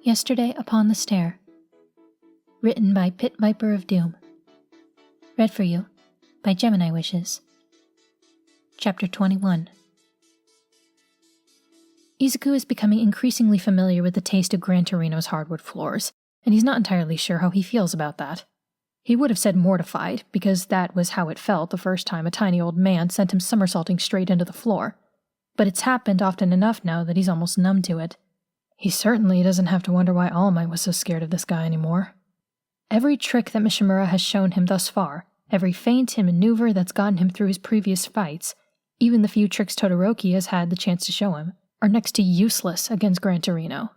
Yesterday Upon the Stair. Written by Pit Viper of Doom. Read for you by Gemini Wishes. Chapter 21. Izuku is becoming increasingly familiar with the taste of Gran Torino's hardwood floors, and he's not entirely sure how he feels about that. He would have said mortified, because that was how it felt the first time a tiny old man sent him somersaulting straight into the floor. But it's happened often enough now that he's almost numb to it. He certainly doesn't have to wonder why All Might was so scared of this guy anymore. Every trick that Mishimura has shown him thus far, every feint and maneuver that's gotten him through his previous fights, even the few tricks Todoroki has had the chance to show him, are next to useless against Gran Torino.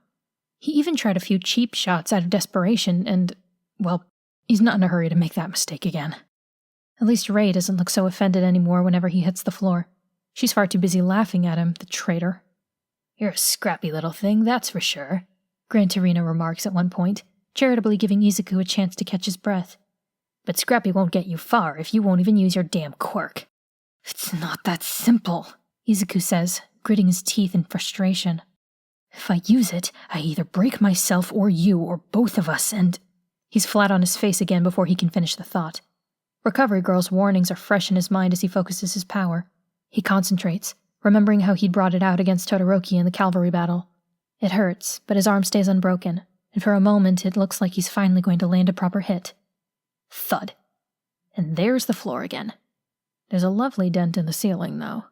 He even tried a few cheap shots out of desperation and, well, he's not in a hurry to make that mistake again. At least Rei doesn't look so offended anymore whenever he hits the floor. She's far too busy laughing at him, the traitor. "You're a scrappy little thing, that's for sure," Gran Torino remarks at one point, charitably giving Izuku a chance to catch his breath. "But scrappy won't get you far if you won't even use your damn quirk." "It's not that simple," Izuku says, gritting his teeth in frustration. "If I use it, I either break myself or you or both of us and—" He's flat on his face again before he can finish the thought. Recovery Girl's warnings are fresh in his mind as he focuses his power. He concentrates, remembering how he'd brought it out against Todoroki in the cavalry battle. It hurts, but his arm stays unbroken, and for a moment it looks like he's finally going to land a proper hit. Thud. And there's the floor again. There's a lovely dent in the ceiling, though.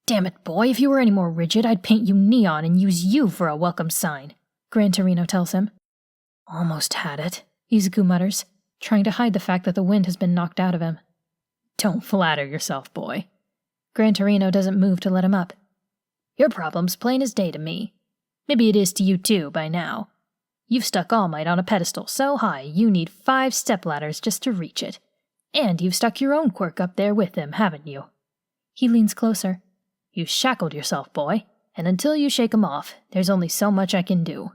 "Damn it, boy, if you were any more rigid, I'd paint you neon and use you for a welcome sign," Gran Torino tells him. "Almost had it," Izuku mutters, trying to hide the fact that the wind has been knocked out of him. "Don't flatter yourself, boy." Gran Torino doesn't move to let him up. "Your problem's plain as day to me. Maybe it is to you too, by now. You've stuck All Might on a pedestal so high you need 5 stepladders just to reach it. And you've stuck your own quirk up there with him, haven't you?" He leans closer. "You've shackled yourself, boy, and until you shake 'em off, there's only so much I can do."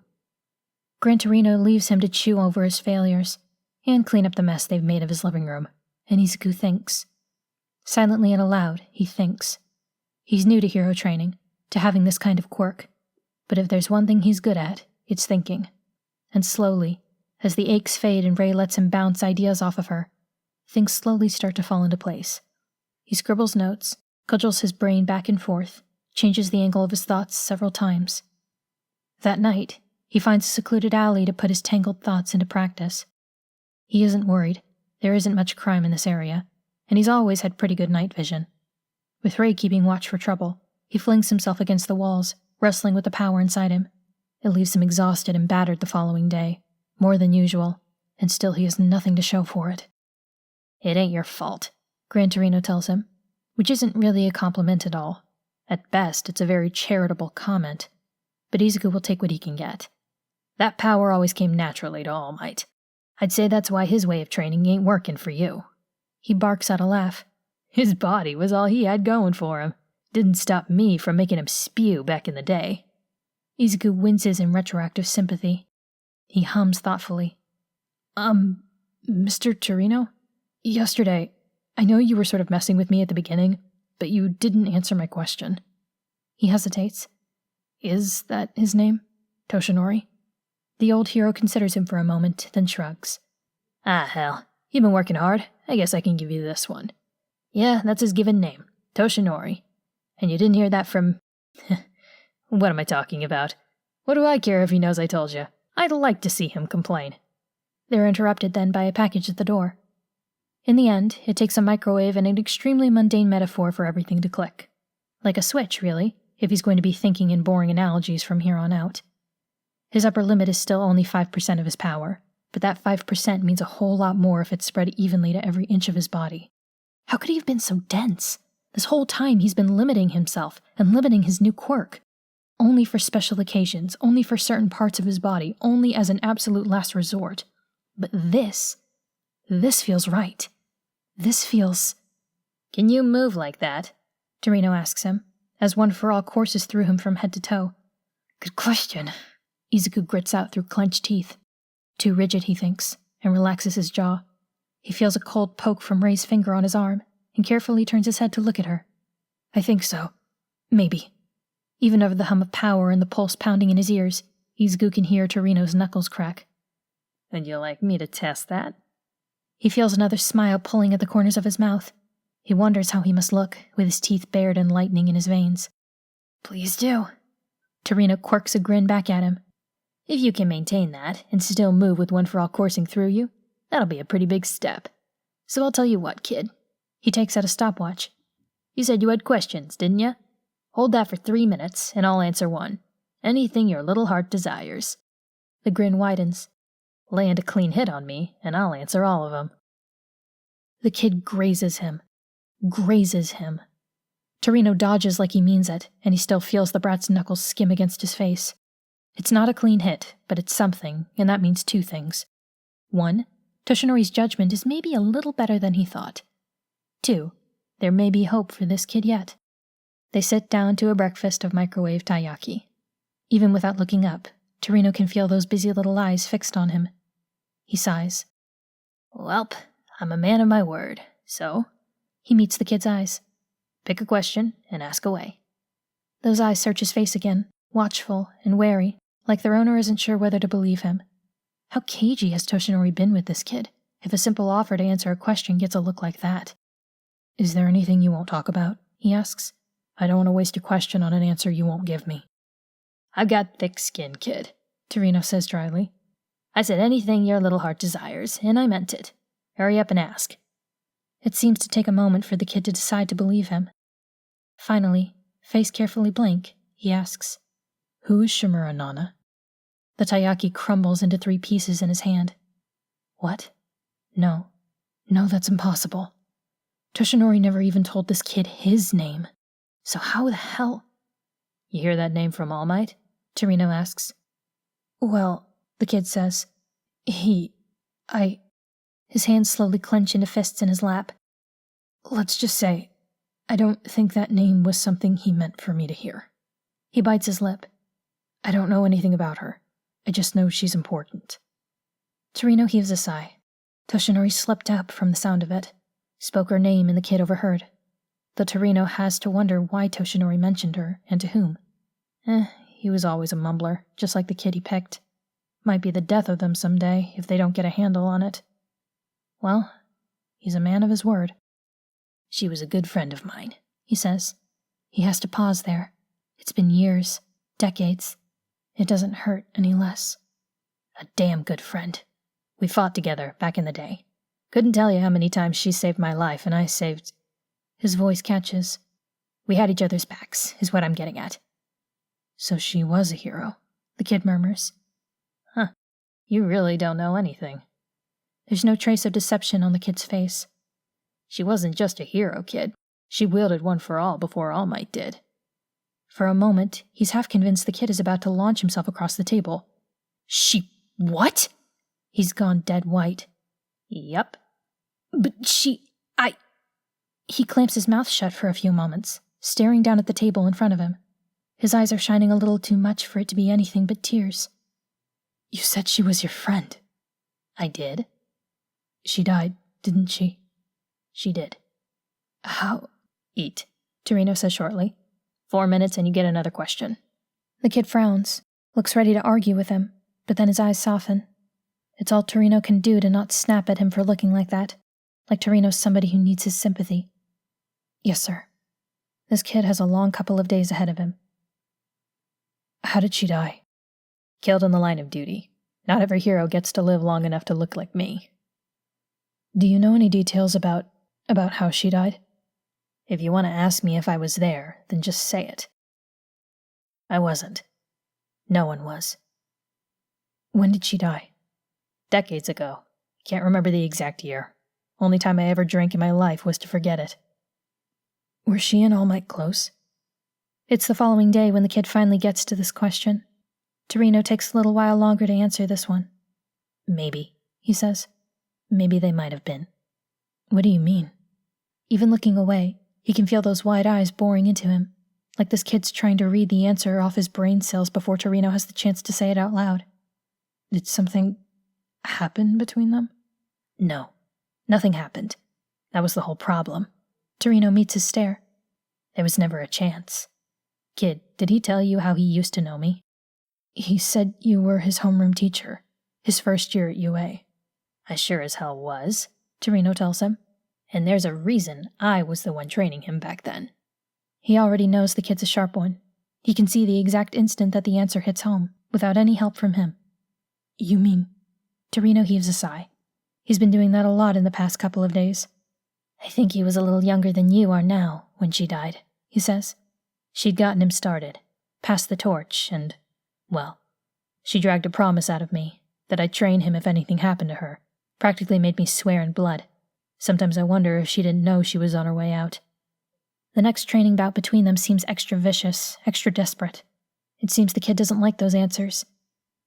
Gran Torino leaves him to chew over his failures, and clean up the mess they've made of his living room, and Izuku thinks. Silently and aloud, he thinks. He's new to hero training, to having this kind of quirk, but if there's one thing he's good at, it's thinking. And slowly, as the aches fade and Rei lets him bounce ideas off of her, things slowly start to fall into place. He scribbles notes, cudgels his brain back and forth, changes the angle of his thoughts several times. That night, he finds a secluded alley to put his tangled thoughts into practice. He isn't worried. There isn't much crime in this area, and he's always had pretty good night vision. With Rei keeping watch for trouble, he flings himself against the walls, wrestling with the power inside him. It leaves him exhausted and battered the following day, more than usual, and still he has nothing to show for it. "It ain't your fault," Gran Torino tells him, which isn't really a compliment at all. At best, it's a very charitable comment, but Izuku will take what he can get. That power always came naturally to All Might. I'd say that's why his way of training ain't working for you. He barks out a laugh. His body was all he had going for him. Didn't stop me from making him spew back in the day. Izuku winces in retroactive sympathy. He hums thoughtfully. Mr. Torino? Yesterday, I know you were sort of messing with me at the beginning, but you didn't answer my question." He hesitates. Is that his name? Toshinori? The old hero considers him for a moment, then shrugs. "Ah, hell. You've been working hard. I guess I can give you this one. Yeah, that's his given name, Toshinori. And you didn't hear that from... What am I talking about? What do I care if he knows I told you? I'd like to see him complain." They're interrupted then by a package at the door. In the end, it takes a microwave and an extremely mundane metaphor for everything to click. Like a switch, really, if he's going to be thinking in boring analogies from here on out. His upper limit is still only 5% of his power, but that 5% means a whole lot more if it's spread evenly to every inch of his body. How could he have been so dense? This whole time he's been limiting himself and limiting his new quirk. Only for special occasions, only for certain parts of his body, only as an absolute last resort. But this feels right. This feels... "Can you move like that?" Torino asks him, as One for All courses through him from head to toe. "Good question," Izuku grits out through clenched teeth. Too rigid, he thinks, and relaxes his jaw. He feels a cold poke from Rei's finger on his arm, and carefully turns his head to look at her. "I think so. Maybe." Even over the hum of power and the pulse pounding in his ears, Izuku can hear Torino's knuckles crack. Would you like me to test that? He feels another smile pulling at the corners of his mouth. He wonders how he must look, with his teeth bared and lightning in his veins. Please do. Torino quirks a grin back at him. If you can maintain that, and still move with One for All coursing through you, that'll be a pretty big step. So I'll tell you what, kid. He takes out a stopwatch. You said you had questions, didn't you? Hold that for 3 minutes, and I'll answer one. Anything your little heart desires. The grin widens. Land a clean hit on me, and I'll answer all of them. The kid grazes him. Torino dodges like he means it, and he still feels the brat's knuckles skim against his face. It's not a clean hit, but it's something, and that means 2 things. 1, Toshinori's judgment is maybe a little better than he thought. 2, there may be hope for this kid yet. They sit down to a breakfast of microwave taiyaki. Even without looking up, Torino can feel those busy little eyes fixed on him. He sighs. Welp, I'm a man of my word, so... He meets the kid's eyes. Pick a question and ask away. Those eyes search his face again, watchful and wary, like their owner isn't sure whether to believe him. How cagey has Toshinori been with this kid, if a simple offer to answer a question gets a look like that? Is there anything you won't talk about? He asks. I don't want to waste a question on an answer you won't give me. I've got thick skin, kid, Torino says dryly. I said anything your little heart desires, and I meant it. Hurry up and ask. It seems to take a moment for the kid to decide to believe him. Finally, face carefully blank, he asks, Who is Shimura Nana? The taiyaki crumbles into 3 pieces in his hand. What? No, that's impossible. Toshinori never even told this kid his name. So how the hell? You hear that name from All Might? Torino asks. Well, the kid says. His hands slowly clench into fists in his lap. Let's just say, I don't think that name was something he meant for me to hear. He bites his lip. I don't know anything about her. I just know she's important. Torino heaves a sigh. Toshinori slipped up from the sound of it, spoke her name and the kid overheard. Though Torino has to wonder why Toshinori mentioned her and to whom. He was always a mumbler, just like the kid he picked. Might be the death of them someday if they don't get a handle on it. Well, he's a man of his word. She was a good friend of mine, he says. He has to pause there. It's been years, decades. It doesn't hurt any less. A damn good friend. We fought together back in the day. Couldn't tell you how many times she saved my life and I saved... His voice catches. We had each other's backs, is what I'm getting at. So she was a hero, the kid murmurs. Huh. You really don't know anything. There's no trace of deception on the kid's face. She wasn't just a hero, kid. She wielded One for All before All Might did. For a moment, he's half convinced the kid is about to launch himself across the table. She... what? He's gone dead white. Yup. But He clamps his mouth shut for a few moments, staring down at the table in front of him. His eyes are shining a little too much for it to be anything but tears. You said she was your friend. I did. She died, didn't she? She did. How? Eat, Torino says shortly. 4 minutes and you get another question. The kid frowns, looks ready to argue with him, but then his eyes soften. It's all Torino can do to not snap at him for looking like that, like Torino's somebody who needs his sympathy. Yes, sir. This kid has a long couple of days ahead of him. How did she die? Killed in the line of duty. Not every hero gets to live long enough to look like me. Do you know any details about how she died? If you want to ask me if I was there, then just say it. I wasn't. No one was. When did she die? Decades ago. Can't remember the exact year. Only time I ever drank in my life was to forget it. Were she and All Might close? It's the following day when the kid finally gets to this question. Torino takes a little while longer to answer this one. Maybe, he says. Maybe they might have been. What do you mean? Even looking away, he can feel those wide eyes boring into him, like this kid's trying to read the answer off his brain cells before Torino has the chance to say it out loud. Did something happen between them? No, nothing happened. That was the whole problem. Torino meets his stare. There was never a chance. Kid, did he tell you how he used to know me? He said you were his homeroom teacher, his first year at UA. I sure as hell was, Torino tells him. And there's a reason I was the one training him back then. He already knows the kid's a sharp one. He can see the exact instant that the answer hits home, without any help from him. You mean? Torino heaves a sigh. He's been doing that a lot in the past couple of days. I think he was a little younger than you are now when she died, he says. She'd gotten him started, passed the torch, and, well, she dragged a promise out of me that I'd train him if anything happened to her. Practically made me swear in blood. Sometimes I wonder if she didn't know she was on her way out. The next training bout between them seems extra vicious, extra desperate. It seems the kid doesn't like those answers.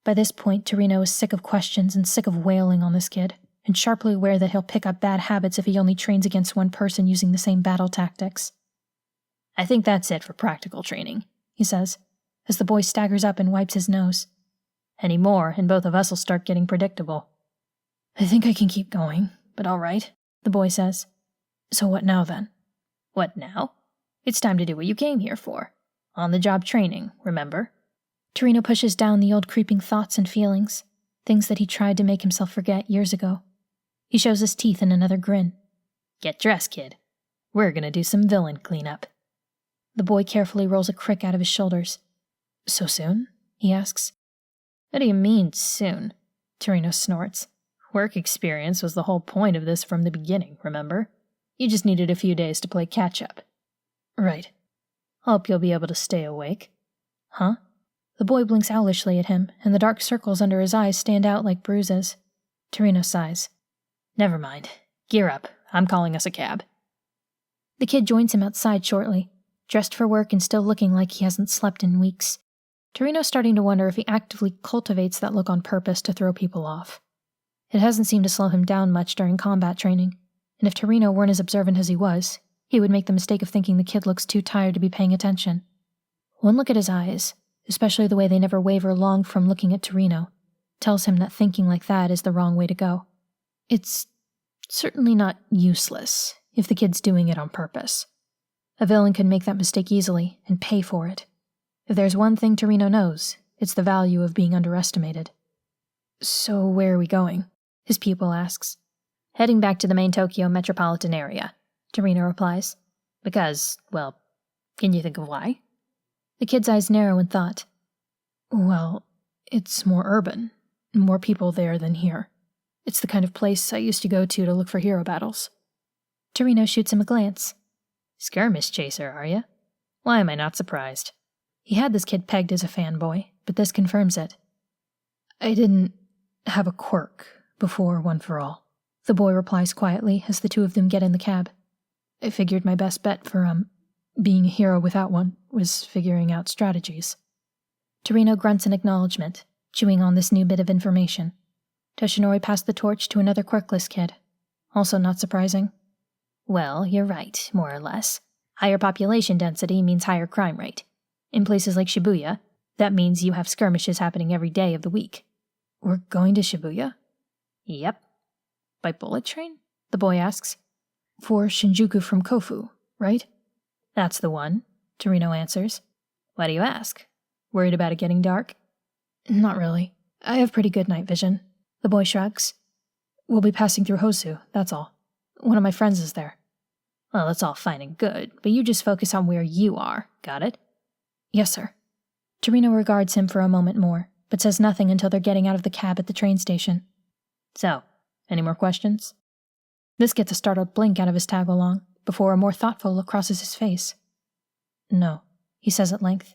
By this point, Torino is sick of questions and sick of wailing on this kid, and sharply aware that he'll pick up bad habits if he only trains against one person using the same battle tactics. I think that's it for practical training, he says, as the boy staggers up and wipes his nose. Any more, and both of us will start getting predictable. I think I can keep going, but all right, the boy says. So what now then? What now? It's time to do what you came here for. On-the-job training, remember? Torino pushes down the old creeping thoughts and feelings, things that he tried to make himself forget years ago. He shows his teeth in another grin. Get dressed, kid. We're gonna do some villain cleanup. The boy carefully rolls a crick out of his shoulders. So soon? He asks. What do you mean, soon? Torino snorts. Work experience was the whole point of this from the beginning, remember? You just needed a few days to play catch-up. Right. Hope you'll be able to stay awake. Huh? The boy blinks owlishly at him, and the dark circles under his eyes stand out like bruises. Torino sighs. Never mind. Gear up. I'm calling us a cab. The kid joins him outside shortly, dressed for work and still looking like he hasn't slept in weeks. Torino's starting to wonder if he actively cultivates that look on purpose to throw people off. It hasn't seemed to slow him down much during combat training, and if Torino weren't as observant as he was, he would make the mistake of thinking the kid looks too tired to be paying attention. One look at his eyes, especially the way they never waver long from looking at Torino, tells him that thinking like that is the wrong way to go. It's certainly not useless if the kid's doing it on purpose. A villain could make that mistake easily and pay for it. If there's one thing Torino knows, it's the value of being underestimated. So where are we going? His pupil asks. Heading back to the main Tokyo metropolitan area, Torino replies. Because, well, can you think of why? The kid's eyes narrow in thought. Well, it's more urban. More people there than here. It's the kind of place I used to go to look for hero battles. Torino shoots him a glance. Skirmish chaser, are you? Why am I not surprised? He had this kid pegged as a fanboy, but this confirms it. I didn't have a quirk before One for All, the boy replies quietly as the two of them get in the cab. I figured my best bet for, being a hero without one was figuring out strategies. Torino grunts in acknowledgement, chewing on this new bit of information. Toshinori passed the torch to another quirkless kid. Also not surprising. Well, you're right, more or less. Higher population density means higher crime rate. In places like Shibuya, that means you have skirmishes happening every day of the week. We're going to Shibuya? Yep. By bullet train? The boy asks. For Shinjuku from Kofu, right? That's the one, Torino answers. Why do you ask? Worried about it getting dark? Not really. I have pretty good night vision. The boy shrugs. We'll be passing through Hosu, that's all. One of my friends is there. Well, that's all fine and good, but you just focus on where you are, got it? Yes, sir. Torino regards him for a moment more, but says nothing until they're getting out of the cab at the train station. So, any more questions? This gets a startled blink out of his tag-along, before a more thoughtful look crosses his face. No, he says at length.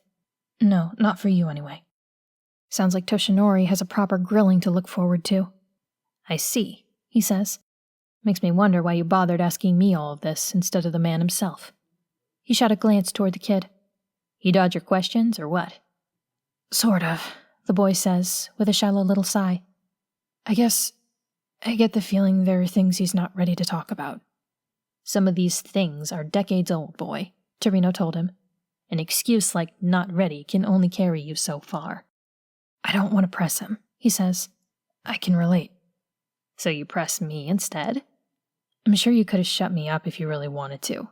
No, not for you anyway. Sounds like Toshinori has a proper grilling to look forward to. I see, he says. Makes me wonder why you bothered asking me all of this instead of the man himself. He shot a glance toward the kid. You dodge your questions, or what? Sort of, the boy says, with a shallow little sigh. I guess I get the feeling there are things he's not ready to talk about. Some of these things are decades old, boy, Torino told him. An excuse like not ready can only carry you so far. I don't want to press him, he says. I can relate. So you press me instead? I'm sure you could have shut me up if you really wanted to.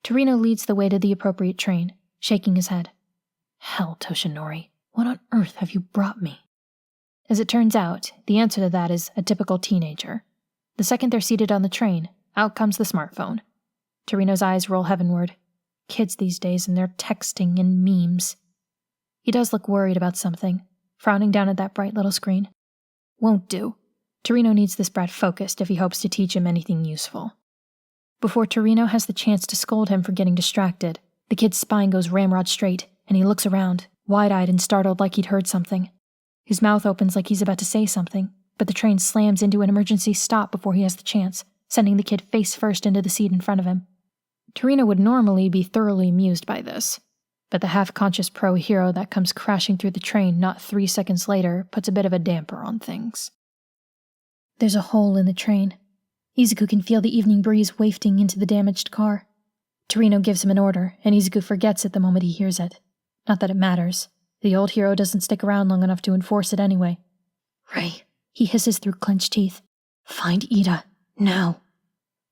Torino leads the way to the appropriate train, shaking his head. Hell, Toshinori, What on earth have you brought me? As it turns out, the answer to that is a typical teenager. The second they're seated on the train, out comes the smartphone. Torino's eyes roll heavenward. Kids these days and their texting and memes. He does look worried about something, frowning down at that bright little screen. Won't do. Torino needs this brat focused if he hopes to teach him anything useful. Before Torino has the chance to scold him for getting distracted, the kid's spine goes ramrod straight, and he looks around, wide-eyed and startled like he'd heard something. His mouth opens like he's about to say something, but the train slams into an emergency stop before he has the chance, sending the kid face first into the seat in front of him. Torino would normally be thoroughly amused by this, but the half-conscious pro-hero that comes crashing through the train not 3 seconds later puts a bit of a damper on things. There's a hole in the train. Izuku can feel the evening breeze wafting into the damaged car. Torino gives him an order, and Izuku forgets it the moment he hears it. Not that it matters. The old hero doesn't stick around long enough to enforce it anyway. Ray, he hisses through clenched teeth. Find Ida, now.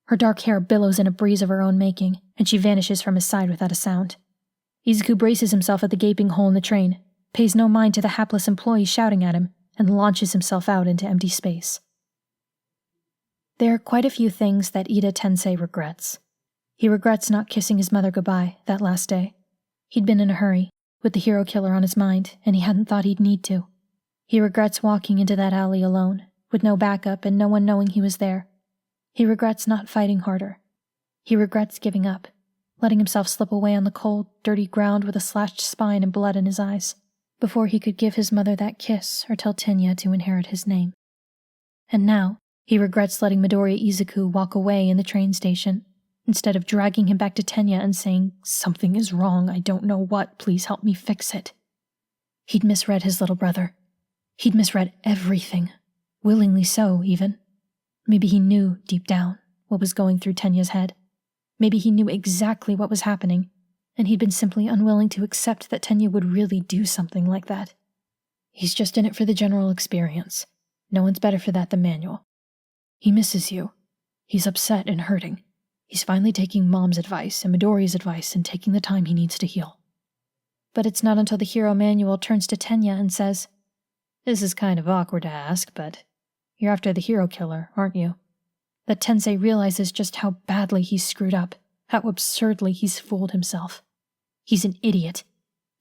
Her dark hair billows in a breeze of her own making, and she vanishes from his side without a sound. Izuku braces himself at the gaping hole in the train, pays no mind to the hapless employee shouting at him, and launches himself out into empty space. There are quite a few things that Ida Tensei regrets. He regrets not kissing his mother goodbye that last day. He'd been in a hurry, with the hero killer on his mind, and he hadn't thought he'd need to. He regrets walking into that alley alone, with no backup and no one knowing he was there. He regrets not fighting harder. He regrets giving up, letting himself slip away on the cold, dirty ground with a slashed spine and blood in his eyes, before he could give his mother that kiss or tell Tenya to inherit his name. And now, he regrets letting Midoriya Izuku walk away in the train station, instead of dragging him back to Tenya and saying, "Something is wrong, I don't know what, please help me fix it." He'd misread his little brother. He'd misread everything, willingly so, even. Maybe he knew, deep down, what was going through Tenya's head. Maybe he knew exactly what was happening, and he'd been simply unwilling to accept that Tenya would really do something like that. He's just in it for the general experience. No one's better for that than Manuel. He misses you. He's upset and hurting. He's finally taking Mom's advice and Midoriya's advice and taking the time he needs to heal. But it's not until the hero Manuel turns to Tenya and says, "This is kind of awkward to ask, but you're after the hero killer, aren't you?" that Tensei realizes just how badly he's screwed up, how absurdly he's fooled himself. He's an idiot.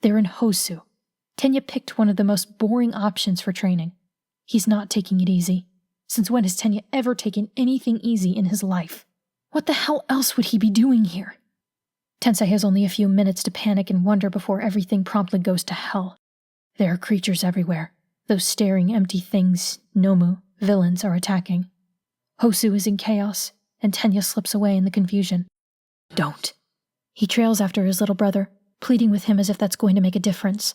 They're in Hosu. Tenya picked one of the most boring options for training. He's not taking it easy. Since when has Tenya ever taken anything easy in his life? What the hell else would he be doing here? Tensei has only a few minutes to panic and wonder before everything promptly goes to hell. There are creatures everywhere. Those staring, empty things, Nomu, villains, are attacking. Hosu is in chaos, and Tenya slips away in the confusion. Don't. He trails after his little brother, pleading with him as if that's going to make a difference.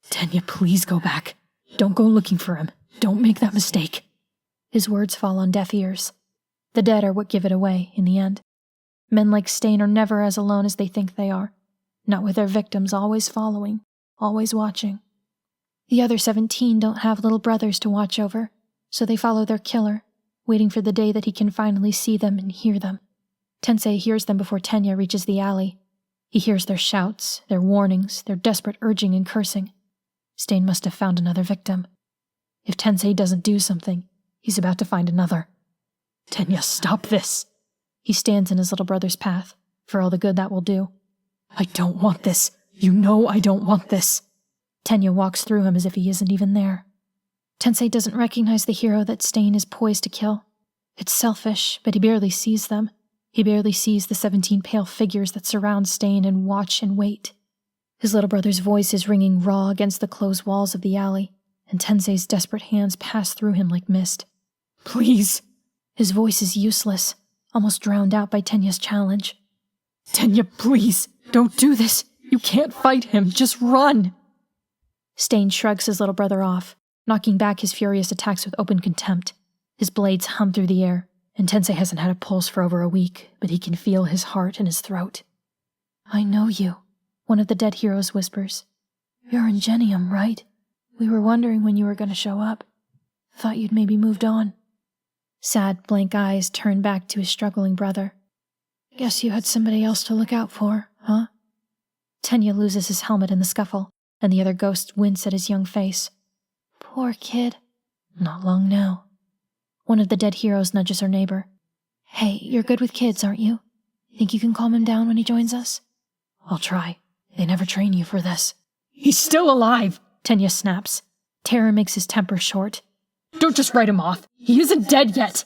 Tenya, please go back. Don't go looking for him. Don't make that mistake. His words fall on deaf ears. The dead are what give it away, in the end. Men like Stain are never as alone as they think they are, not with their victims always following, always watching. The other 17 don't have little brothers to watch over, so they follow their killer, waiting for the day that he can finally see them and hear them. Tensei hears them before Tenya reaches the alley. He hears their shouts, their warnings, their desperate urging and cursing. Stain must have found another victim. If Tensei doesn't do something, he's about to find another. Tenya, stop this! He stands in his little brother's path, for all the good that will do. I don't want this. You know I don't want this. Tenya walks through him as if he isn't even there. Tensei doesn't recognize the hero that Stain is poised to kill. It's selfish, but he barely sees them. He barely sees the 17 pale figures that surround Stain and watch and wait. His little brother's voice is ringing raw against the closed walls of the alley, and Tensei's desperate hands pass through him like mist. Please! His voice is useless, almost drowned out by Tenya's challenge. Tenya, please! Don't do this! You can't fight him! Just run! Stain shrugs his little brother off, knocking back his furious attacks with open contempt. His blades hum through the air, and Tensei hasn't had a pulse for over a week, but he can feel his heart in his throat. I know you, one of the dead heroes whispers. You're Ingenium, right? We were wondering when you were going to show up. Thought you'd maybe moved on. Sad, blank eyes turn back to his struggling brother. Guess you had somebody else to look out for, huh? Tenya loses his helmet in the scuffle, and the other ghosts wince at his young face. Poor kid. Not long now. One of the dead heroes nudges her neighbor. Hey, you're good with kids, aren't you? Think you can calm him down when he joins us? I'll try. They never train you for this. He's still alive, Tenya snaps. Terror makes his temper short. Don't just write him off. He isn't dead yet.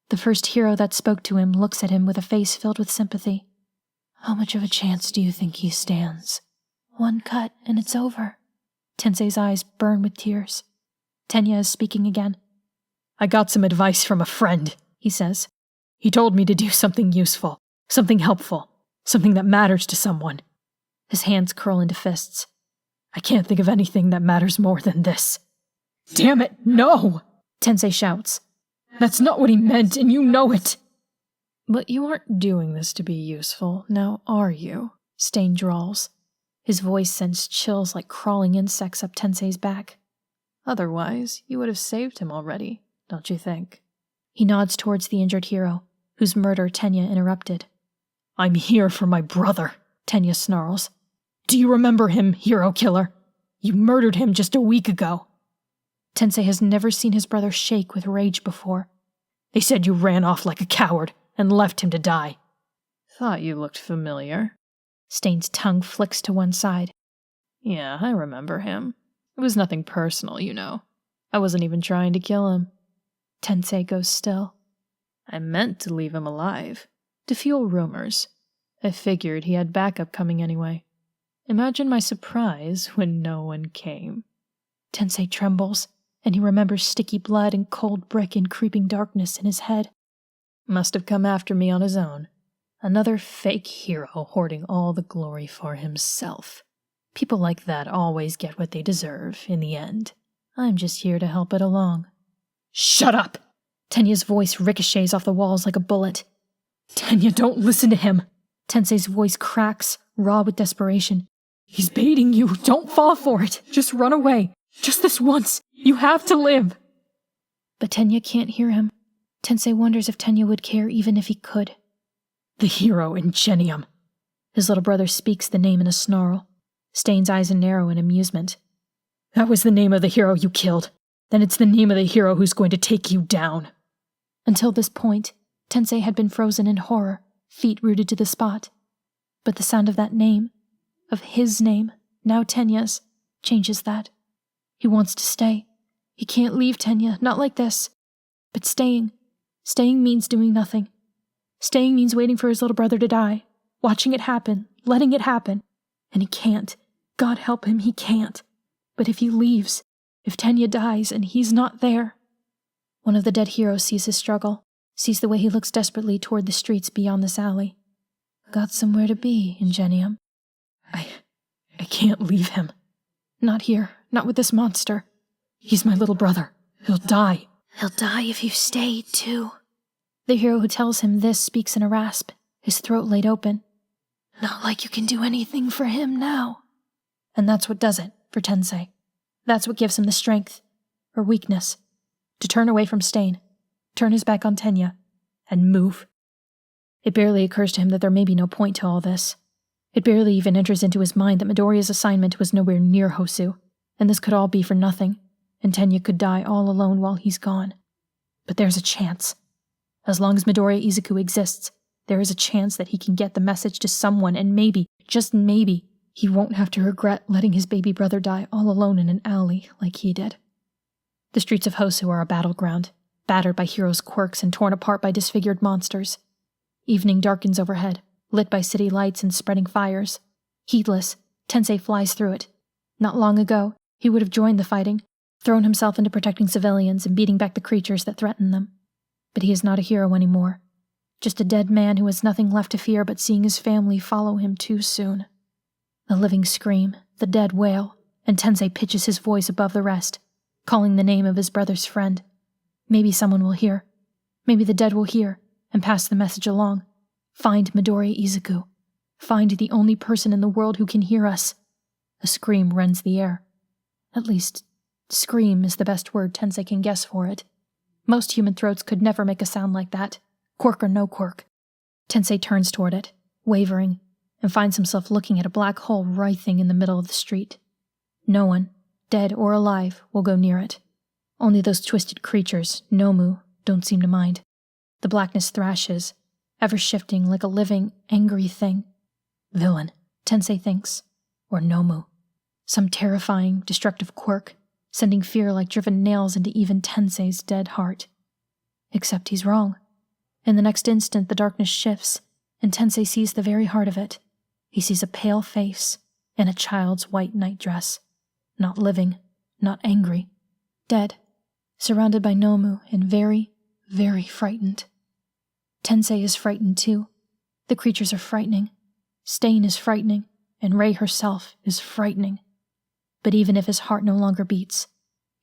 The first hero that spoke to him looks at him with a face filled with sympathy. How much of a chance do you think he stands? 1 cut and it's over. Tensei's eyes burn with tears. Tenya is speaking again. I got some advice from a friend, he says. He told me to do something useful, something helpful, something that matters to someone. His hands curl into fists. I can't think of anything that matters more than this. Damn it, no! Tensei shouts. That's not what he meant, and you know it. But you aren't doing this to be useful, now are you? Stain drawls. His voice sends chills like crawling insects up Tensei's back. Otherwise, you would have saved him already, don't you think? He nods towards the injured hero, whose murder Tenya interrupted. I'm here for my brother, Tenya snarls. Do you remember him, hero killer? You murdered him just a week ago. Tensei has never seen his brother shake with rage before. They said you ran off like a coward and left him to die. Thought you looked familiar. Stain's tongue flicks to one side. Yeah, I remember him. It was nothing personal, you know. I wasn't even trying to kill him. Tensei goes still. I meant to leave him alive, to fuel rumors. I figured he had backup coming anyway. Imagine my surprise when no one came. Tensei trembles, and he remembers sticky blood and cold brick and creeping darkness in his head. Must have come after me on his own. Another fake hero hoarding all the glory for himself. People like that always get what they deserve in the end. I'm just here to help it along. Shut up! Tenya's voice ricochets off the walls like a bullet. Tenya, don't listen to him. Tensei's voice cracks, raw with desperation. He's baiting you. Don't fall for it. Just run away. Just this once. You have to live. But Tenya can't hear him. Tensei wonders if Tenya would care even if he could. The hero Ingenium. His little brother speaks the name in a snarl. Stain's eyes narrow in amusement. That was the name of the hero you killed. Then it's the name of the hero who's going to take you down. Until this point, Tensei had been frozen in horror, feet rooted to the spot. But the sound of that name, of his name, now Tenya's, changes that. He wants to stay. He can't leave Tenya, not like this. But staying means doing nothing. Staying means waiting for his little brother to die, watching it happen, letting it happen. And he can't. God help him, he can't. But if he leaves, if Tenya dies and he's not there... One of the dead heroes sees his struggle, sees the way he looks desperately toward the streets beyond this alley. Got somewhere to be, Ingenium. I can't leave him. Not here, not with this monster. He's my little brother. He'll die. He'll die if you stay, too. The hero who tells him this speaks in a rasp, his throat laid open. Not like you can do anything for him now. And that's what does it for Tensei. That's what gives him the strength, or weakness, to turn away from Stain, turn his back on Tenya, and move. It barely occurs to him that there may be no point to all this. It barely even enters into his mind that Midoriya's assignment was nowhere near Hosu, and this could all be for nothing, and Tenya could die all alone while he's gone. But there's a chance. As long as Midoriya Izuku exists, there is a chance that he can get the message to someone, and maybe, just maybe, he won't have to regret letting his baby brother die all alone in an alley like he did. The streets of Hosu are a battleground, battered by heroes' quirks and torn apart by disfigured monsters. Evening darkens overhead, lit by city lights and spreading fires. Heedless, Tensei flies through it. Not long ago, he would have joined the fighting, thrown himself into protecting civilians and beating back the creatures that threaten them. But he is not a hero anymore. Just a dead man who has nothing left to fear but seeing his family follow him too soon. The living scream, the dead wail, and Tensei pitches his voice above the rest, calling the name of his brother's friend. Maybe someone will hear. Maybe the dead will hear, and pass the message along. Find Midoriya Izuku. Find the only person in the world who can hear us. A scream rends the air. At least, scream is the best word Tensei can guess for it. Most human throats could never make a sound like that, quirk or no quirk. Tensei turns toward it, wavering, and finds himself looking at a black hole writhing in the middle of the street. No one, dead or alive, will go near it. Only those twisted creatures, Nomu, don't seem to mind. The blackness thrashes, ever shifting like a living, angry thing. Villain, Tensei thinks. Or Nomu. Some terrifying, destructive quirk, sending fear like driven nails into even Tensei's dead heart. Except he's wrong. In the next instant, the darkness shifts, and Tensei sees the very heart of it. He sees a pale face and a child's white nightdress. Not living, not angry. Dead. Surrounded by Nomu and very, very frightened. Tensei is frightened too. The creatures are frightening. Stain is frightening, and Rei herself is frightening. But even if his heart no longer beats,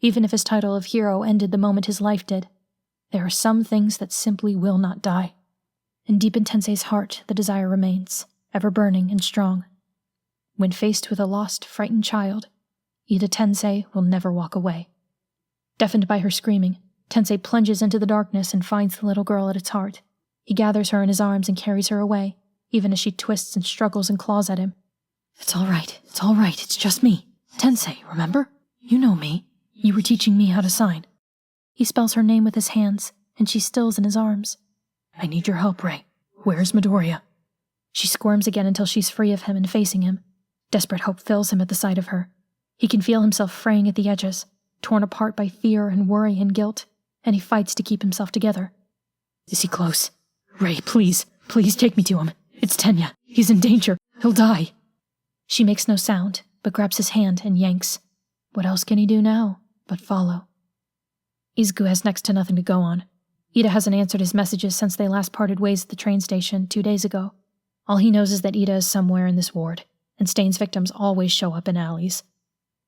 even if his title of hero ended the moment his life did, there are some things that simply will not die. And deep in Tensei's heart, the desire remains, ever burning and strong. When faced with a lost, frightened child, Ida Tensei will never walk away. Deafened by her screaming, Tensei plunges into the darkness and finds the little girl at its heart. He gathers her in his arms and carries her away, even as she twists and struggles and claws at him. It's all right, it's just me. Tensei, remember? You know me. You were teaching me how to sign. He spells her name with his hands, and she stills in his arms. I need your help, Rei. Where's Midoriya? She squirms again until she's free of him and facing him. Desperate hope fills him at the sight of her. He can feel himself fraying at the edges, torn apart by fear and worry and guilt, and he fights to keep himself together. Is he close? Rei, please take me to him. It's Tenya. He's in danger. He'll die. She makes no sound, but grabs his hand and yanks. What else can he do now but follow? Izuku has next to nothing to go on. Ida hasn't answered his messages since they last parted ways at the train station 2 days ago. All he knows is that Ida is somewhere in this ward, and Stain's victims always show up in alleys.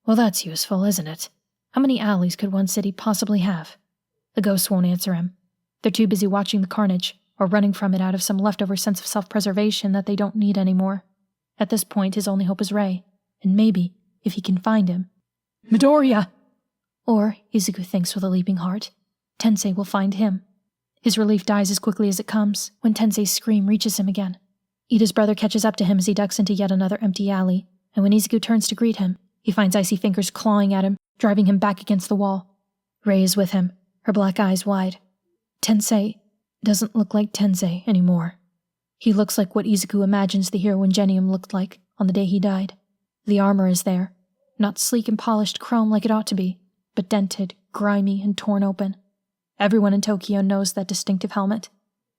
Well, that's useful, isn't it? How many alleys could one city possibly have? The ghosts won't answer him. They're too busy watching the carnage, or running from it out of some leftover sense of self-preservation that they don't need anymore. At this point, his only hope is Rei, and maybe, if he can find him, Midoriya! Or, Izuku thinks with a leaping heart, Tensei will find him. His relief dies as quickly as it comes, when Tensei's scream reaches him again. Ida's brother catches up to him as he ducks into yet another empty alley, and when Izuku turns to greet him, he finds icy fingers clawing at him, driving him back against the wall. Rei is with him, her black eyes wide. Tensei doesn't look like Tensei anymore. He looks like what Izuku imagines the hero Ingenium looked like on the day he died. The armor is there, not sleek and polished chrome like it ought to be, but dented, grimy, and torn open. Everyone in Tokyo knows that distinctive helmet.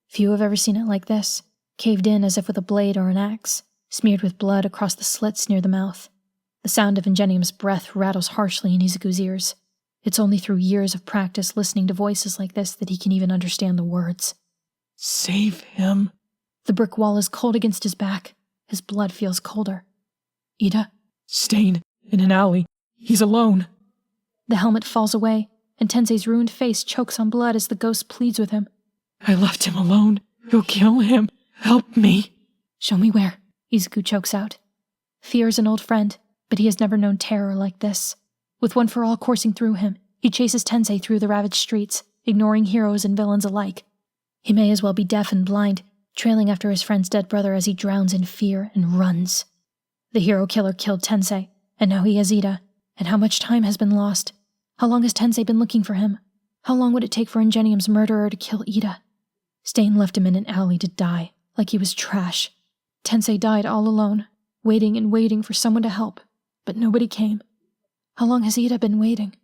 Few have ever seen it like this, caved in as if with a blade or an axe, smeared with blood across the slits near the mouth. The sound of Ingenium's breath rattles harshly in Izuku's ears. It's only through years of practice listening to voices like this that he can even understand the words. Save him. The brick wall is cold against his back. His blood feels colder. Ida? Stain, in an alley. He's alone. The helmet falls away, and Tensei's ruined face chokes on blood as the ghost pleads with him. I left him alone. You'll kill him. Help me. Show me where, Izuku chokes out. Fear is an old friend, but he has never known terror like this. With One for All coursing through him, he chases Tensei through the ravaged streets, ignoring heroes and villains alike. He may as well be deaf and blind, trailing after his friend's dead brother as he drowns in fear and runs. The hero killer killed Tensei, and now he has Ida. And how much time has been lost? How long has Tensei been looking for him? How long would it take for Ingenium's murderer to kill Ida? Stain left him in an alley to die, like he was trash. Tensei died all alone, waiting and waiting for someone to help, but nobody came. How long has Ida been waiting?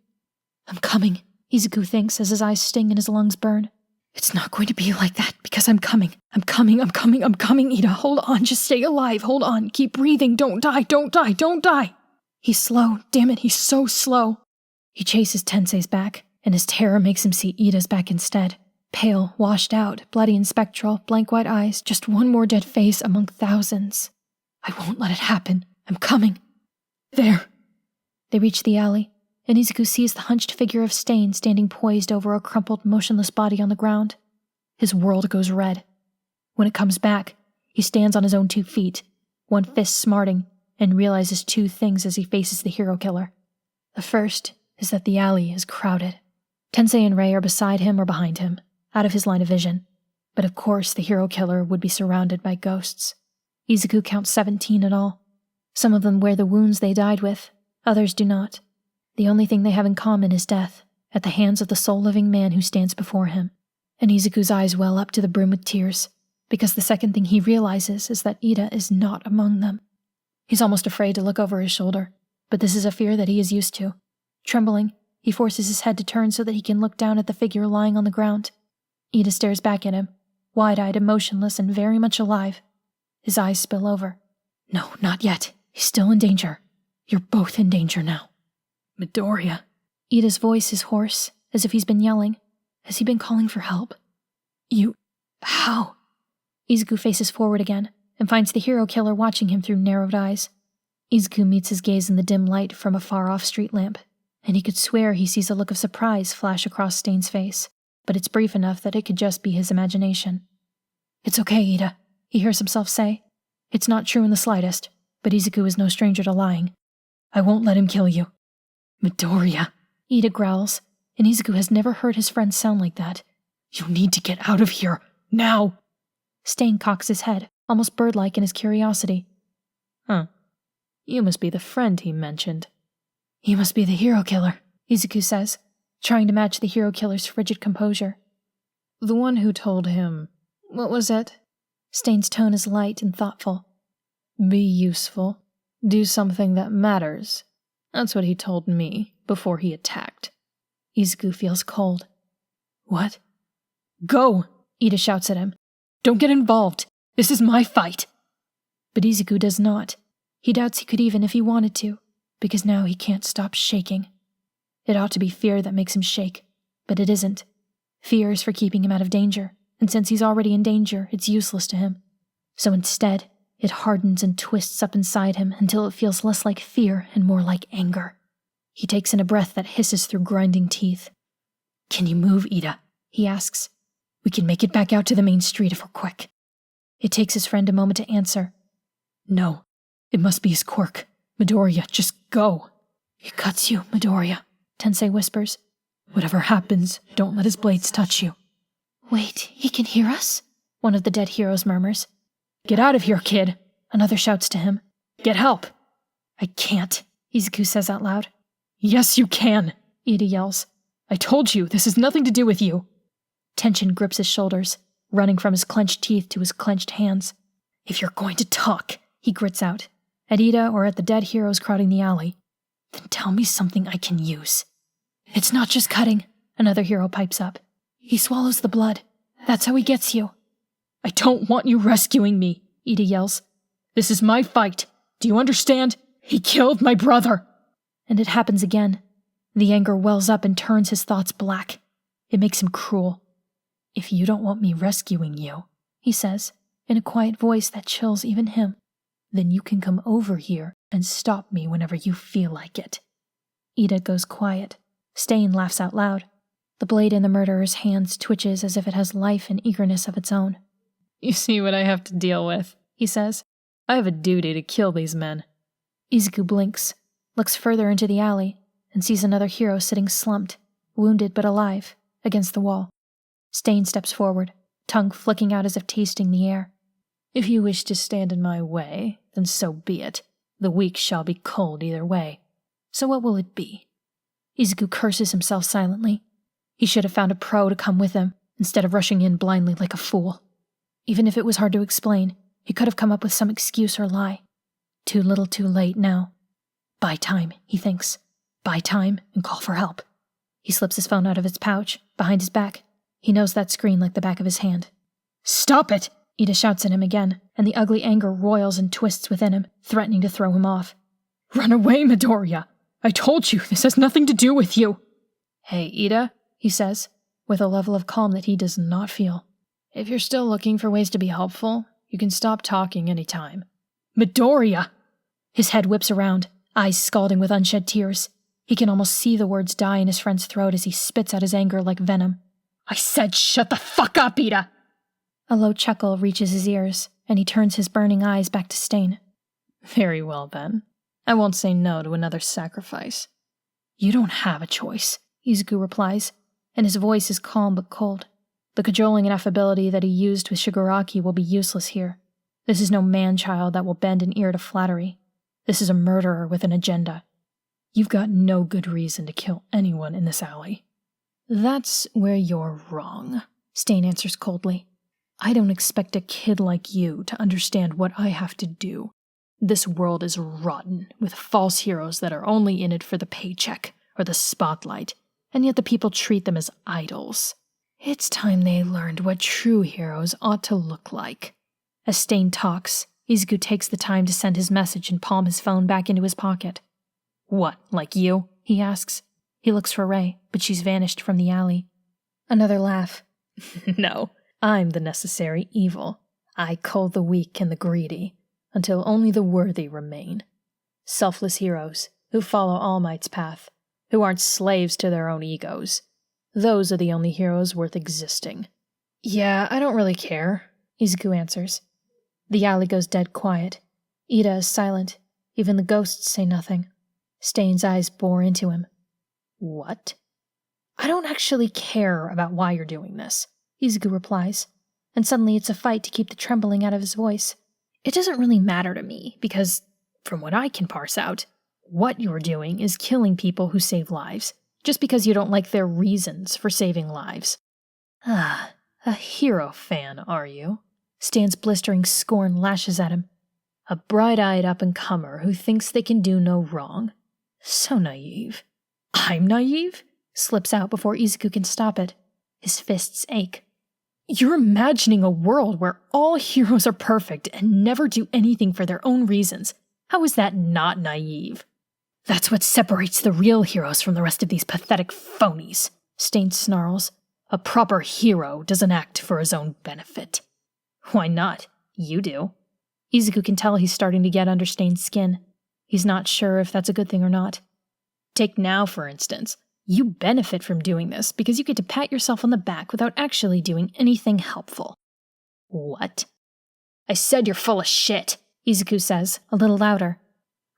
I'm coming, Izuku thinks as his eyes sting and his lungs burn. It's not going to be like that, because I'm coming, Ida. Hold on, just stay alive, hold on, keep breathing, don't die. He's slow, damn it, he's so slow. He chases Tensei's back, and his terror makes him see Ida's back instead. Pale, washed out, bloody and spectral, blank white eyes, just one more dead face among thousands. I won't let it happen. I'm coming. There. They reach the alley, and Izuku sees the hunched figure of Stain standing poised over a crumpled, motionless body on the ground. His world goes red. When it comes back, he stands on his own 2 feet, one fist smarting, and realizes 2 things as he faces the hero killer. The first is that the alley is crowded. Tensei and Rei are beside him or behind him, out of his line of vision. But of course the hero killer would be surrounded by ghosts. Izuku counts 17 in all. Some of them wear the wounds they died with. Others do not. The only thing they have in common is death, at the hands of the sole living man who stands before him. And Izuku's eyes well up to the brim with tears, because the second thing he realizes is that Ida is not among them. He's almost afraid to look over his shoulder, but this is a fear that he is used to. Trembling, he forces his head to turn so that he can look down at the figure lying on the ground. Ida stares back at him, wide-eyed and motionless and very much alive. His eyes spill over. No, not yet. He's still in danger. You're both in danger now. Midoriya. Ida's voice is hoarse, as if he's been yelling. Has he been calling for help? How? Izuku faces forward again, and finds the hero killer watching him through narrowed eyes. Izuku meets his gaze in the dim light from a far-off street lamp, and he could swear he sees a look of surprise flash across Stain's face, but it's brief enough that it could just be his imagination. It's okay, Ida, he hears himself say. It's not true in the slightest, but Izuku is no stranger to lying. I won't let him kill you. Midoriya. Ida growls, and Izuku has never heard his friend sound like that. You need to get out of here, now! Stain cocks his head, almost bird-like in his curiosity. Huh. You must be the friend he mentioned. You must be the hero killer, Izuku says, trying to match the hero killer's frigid composure. The one who told him... What was it? Stain's tone is light and thoughtful. Be useful. Do something that matters. That's what he told me before he attacked. Izuku feels cold. What? Go! Ida shouts at him. Don't get involved. This is my fight. But Izuku does not. He doubts he could even if he wanted to, because now he can't stop shaking. It ought to be fear that makes him shake, but it isn't. Fear is for keeping him out of danger, and since he's already in danger, it's useless to him. So instead, it hardens and twists up inside him until it feels less like fear and more like anger. He takes in a breath that hisses through grinding teeth. Can you move, Ida? He asks. We can make it back out to the main street if we're quick. It takes his friend a moment to answer. No, it must be his quirk. Midoriya, just go. He cuts you, Midoriya, Tensei whispers. Whatever happens, don't let his blades touch you. Wait, he can hear us? One of the dead heroes murmurs. Get out of here, kid, another shouts to him. Get help. I can't, Izuku says out loud. Yes, you can, Ida yells. I told you, this has nothing to do with you. Tension grips his shoulders, running from his clenched teeth to his clenched hands. If you're going to talk, he grits out, at Ida or at the dead heroes crowding the alley, then tell me something I can use. It's not just cutting, another hero pipes up. He swallows the blood. That's how he gets you. I don't want you rescuing me, Ida yells. This is my fight. Do you understand? He killed my brother. And it happens again. The anger wells up and turns his thoughts black. It makes him cruel. If you don't want me rescuing you, he says, in a quiet voice that chills even him, then you can come over here and stop me whenever you feel like it. Ida goes quiet. Stain laughs out loud. The blade in the murderer's hands twitches as if it has life and eagerness of its own. You see what I have to deal with, he says. I have a duty to kill these men. Izuku blinks, looks further into the alley, and sees another hero sitting slumped, wounded but alive, against the wall. Stain steps forward, tongue flicking out as if tasting the air. If you wish to stand in my way, then so be it. The weak shall be cold either way. So what will it be? Izuku curses himself silently. He should have found a pro to come with him, instead of rushing in blindly like a fool. Even if it was hard to explain, he could have come up with some excuse or lie. Too little too late now. Buy time, he thinks. Buy time and call for help. He slips his phone out of its pouch, behind his back. He knows that screen like the back of his hand. Stop it! Ida shouts at him again, and the ugly anger roils and twists within him, threatening to throw him off. Run away, Midoriya! I told you, this has nothing to do with you! Hey, Ida, he says, with a level of calm that he does not feel. If you're still looking for ways to be helpful, you can stop talking any time. Midoriya! His head whips around, eyes scalding with unshed tears. He can almost see the words die in his friend's throat as he spits out his anger like venom. I said shut the fuck up, Ida! A low chuckle reaches his ears, and he turns his burning eyes back to Stain. Very well, then. I won't say no to another sacrifice. You don't have a choice, Izuku replies, and his voice is calm but cold. The cajoling and affability that he used with Shigaraki will be useless here. This is no man-child that will bend an ear to flattery. This is a murderer with an agenda. You've got no good reason to kill anyone in this alley. That's where you're wrong, Stain answers coldly. I don't expect a kid like you to understand what I have to do. This world is rotten, with false heroes that are only in it for the paycheck or the spotlight, and yet the people treat them as idols. It's time they learned what true heroes ought to look like. As Stain talks, Izuku takes the time to send his message and palm his phone back into his pocket. What, like you? He asks. He looks for Rei, but she's vanished from the alley. Another laugh. No, I'm the necessary evil. I cull the weak and the greedy, until only the worthy remain. Selfless heroes, who follow All Might's path, who aren't slaves to their own egos. Those are the only heroes worth existing. Yeah, I don't really care, Izuku answers. The alley goes dead quiet. Ida is silent. Even the ghosts say nothing. Stain's eyes bore into him. What? I don't actually care about why you're doing this, Izuku replies, and suddenly it's a fight to keep the trembling out of his voice. It doesn't really matter to me, because, from what I can parse out, what you're doing is killing people who save lives, just because you don't like their reasons for saving lives. Ah, a hero fan, are you? Stan's blistering scorn lashes at him. A bright-eyed up-and-comer who thinks they can do no wrong. So naive. I'm naive? Slips out before Izuku can stop it. His fists ache. You're imagining a world where all heroes are perfect and never do anything for their own reasons. How is that not naive? That's what separates the real heroes from the rest of these pathetic phonies, Stain snarls. A proper hero doesn't act for his own benefit. Why not? You do. Izuku can tell he's starting to get under Stain's skin. He's not sure if that's a good thing or not. Take now, for instance. You benefit from doing this because you get to pat yourself on the back without actually doing anything helpful. What? I said you're full of shit, Izuku says, a little louder.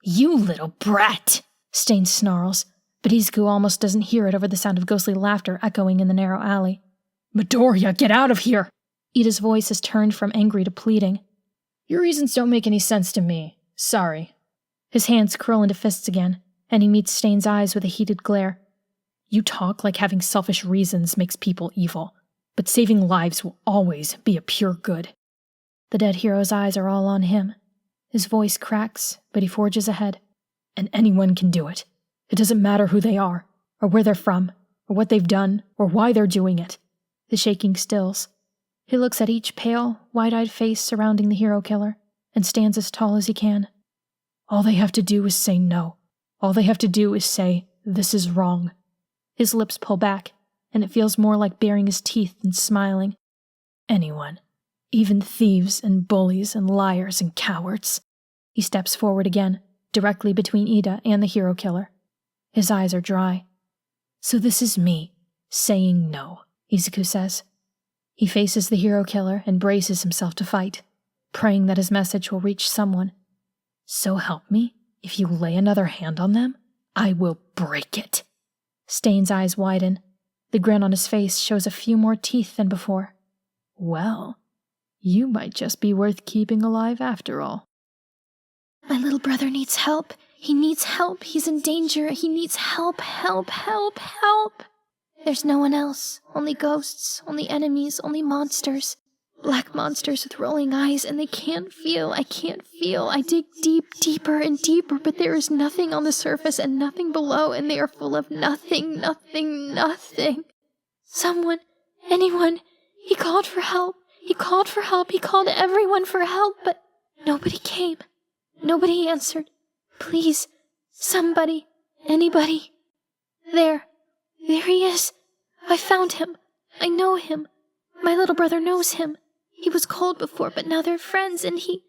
You little brat, Stain snarls, but Izuku almost doesn't hear it over the sound of ghostly laughter echoing in the narrow alley. Midoriya, get out of here! Ida's voice has turned from angry to pleading. Your reasons don't make any sense to me. Sorry. His hands curl into fists again, and he meets Stain's eyes with a heated glare. You talk like having selfish reasons makes people evil, but saving lives will always be a pure good. The dead hero's eyes are all on him. His voice cracks, but he forges ahead. And anyone can do it. It doesn't matter who they are, or where they're from, or what they've done, or why they're doing it. The shaking stills. He looks at each pale, wide-eyed face surrounding the hero killer, and stands as tall as he can. All they have to do is say no. All they have to do is say, this is wrong. His lips pull back, and it feels more like baring his teeth than smiling. Anyone. Even thieves and bullies and liars and cowards. He steps forward again, directly between Ida and the hero killer. His eyes are dry. So this is me, saying no, Izuku says. He faces the hero killer and braces himself to fight, praying that his message will reach someone. So help me, if you lay another hand on them, I will break it. Stain's eyes widen. The grin on his face shows a few more teeth than before. Well, you might just be worth keeping alive after all. My little brother needs help. He needs help. He's in danger. He needs help, help, help, help. There's no one else. Only ghosts, only enemies, only monsters. Black monsters with rolling eyes, and they can't feel. I can't feel. I dig deeper and deeper, but there is nothing on the surface and nothing below, and they are full of nothing, nothing, nothing. Someone, anyone, he called for help. He called for help. He called everyone for help, but nobody came. Nobody answered. Please, somebody, anybody. There he is. I found him. I know him. My little brother knows him. He was cold before, but now they're friends, and he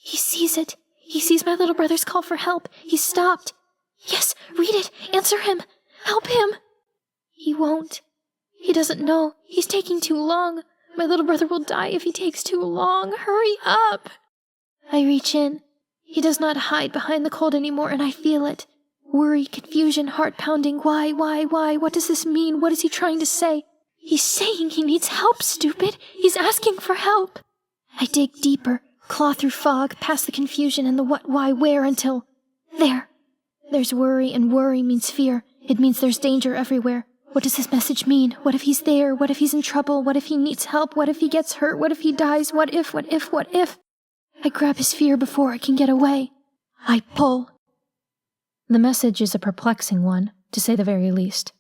sees it. He sees my little brother's call for help. He stopped. Yes, read it. Answer him. Help him. He won't. He doesn't know. He's taking too long. My little brother will die if he takes too long. Hurry up. I reach in. He does not hide behind the cold anymore, and I feel it. Worry, confusion, heart pounding. Why? What does this mean? What is he trying to say? He's saying he needs help, stupid. He's asking for help. I dig deeper, claw through fog, past the confusion and the what, why, where, until... There There's worry, and worry means fear. It means there's danger everywhere. What does this message mean? What if he's there? What if he's in trouble? What if he needs help? What if he gets hurt? What if he dies? What if? I grab his fear before it can get away. I pull. The message is a perplexing one, to say the very least.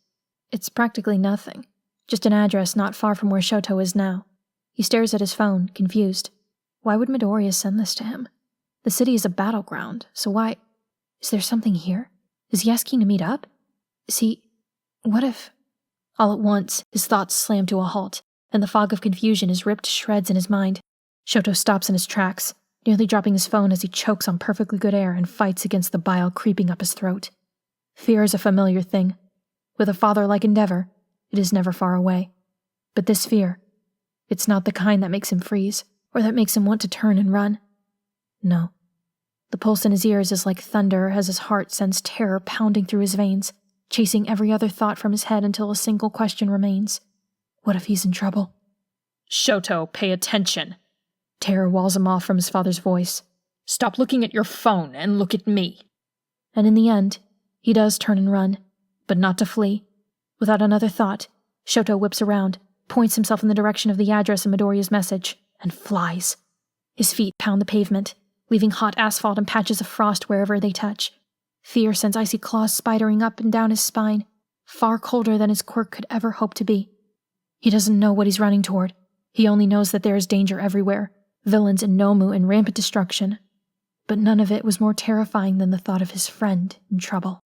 It's practically nothing. Just an address not far from where Shoto is now. He stares at his phone, confused. Why would Midoriya send this to him? The city is a battleground, so why? Is there something here? Is he asking to meet up? What if? All at once, his thoughts slam to a halt, and the fog of confusion is ripped to shreds in his mind. Shoto stops in his tracks, nearly dropping his phone as he chokes on perfectly good air and fights against the bile creeping up his throat. Fear is a familiar thing. With a father-like endeavor, it is never far away. But this fear, it's not the kind that makes him freeze, or that makes him want to turn and run. No. The pulse in his ears is like thunder as his heart sends terror pounding through his veins, chasing every other thought from his head until a single question remains. What if he's in trouble? Shoto, pay attention. Terror walls him off from his father's voice. Stop looking at your phone and look at me. And in the end, he does turn and run, but not to flee. Without another thought, Shoto whips around, points himself in the direction of the address in Midoriya's message, and flies. His feet pound the pavement, leaving hot asphalt and patches of frost wherever they touch. Fear sends icy claws spidering up and down his spine, far colder than his quirk could ever hope to be. He doesn't know what he's running toward. He only knows that there is danger everywhere, villains and Nomu in rampant destruction. But none of it was more terrifying than the thought of his friend in trouble.